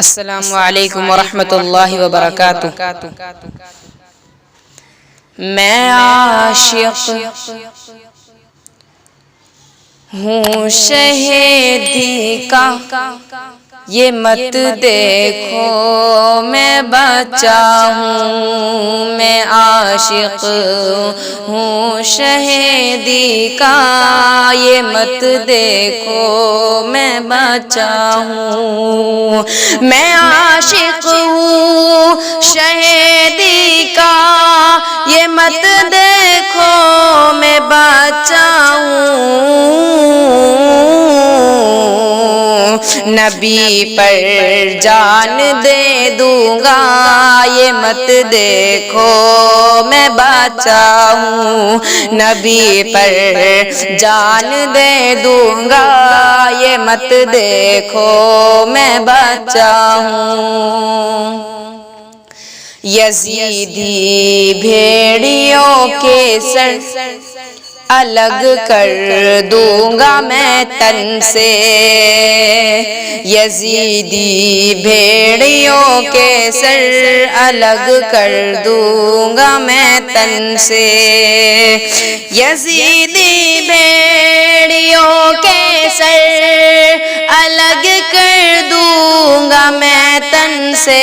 السلام علیکم ورحمۃ اللہ وبرکاتہ۔ میں عاشق ہوں شہیدی کا، یہ مت دیکھو میں بچہ ہوں۔ میں عاشق ہوں شہیدی کا، یہ مت دیکھو میں بچہ ہوں۔ میں عاشق ہوں شہیدی کا، یہ مت دیکھو میں بچہ ہوں۔ نبی پر جان دے دوں گا، یہ مت دیکھو میں بچہ ہوں۔ نبی پر جان دے دوں گا، یہ مت دیکھو میں بچہ ہوں۔ یزیدی بھیڑیوں کے سر الگ کر دوں گا میں تن سے۔ یزیدی بھیڑیوں کے سر الگ کر دوں گا میں تن سے۔ یزیدی بھیڑیوں کے سر الگ کر دوں گا میں تن سے۔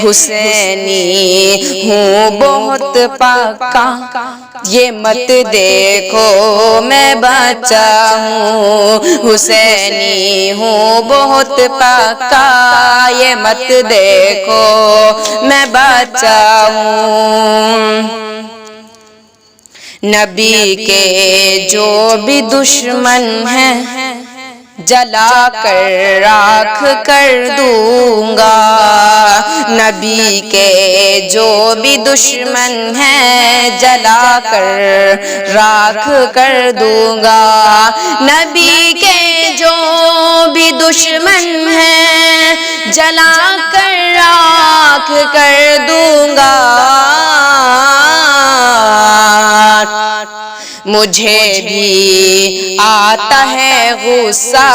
حسینی ہوں بہت پاکا، یہ مت دیکھو میں بچہ ہوں۔ حسینی ہوں بہت پاکا، یہ مت دیکھو میں بچہ ہوں۔ نبی کے جو بھی دشمن ہیں جلا کر راکھ کر دوں گا۔ نبی کے جو بھی دشمن ہیں جلا کر راکھ کر دوں گا۔ نبی کے جو بھی دشمن ہیں جلا کر راکھ کر دوں گا۔ مجھے بھی آتا ہے غصہ،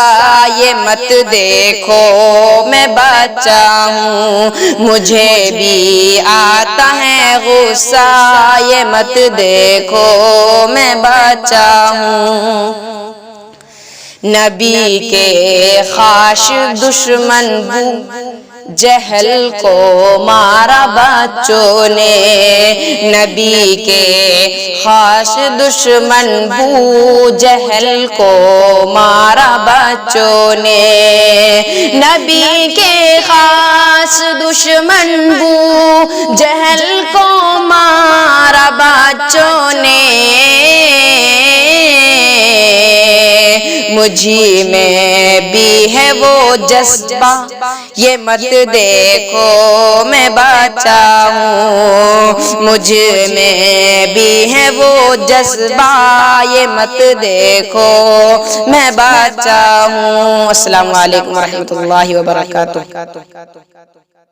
یہ مت دیکھو میں بچہ ہوں۔ مجھے بھی آتا ہے غصہ، یہ مت دیکھو میں بچہ ہوں۔ نبی کے خاص دشمن جہل کو مارا بچوں نے۔ نبی کے خاص دشمن بو جہل کو مارا بچوں نے۔ نبی کے خاص دشمن بو جہل کو مارا بچوں نے۔ مجھی میں بھی ہے وہ جذبہ، یہ مت دیکھو میں بچہ ہوں۔ مجھ میں بھی ہے وہ جذبہ، یہ مت دیکھو میں بچہ ہوں۔ السلام علیکم ورحمۃ اللہ وبرکاتہ۔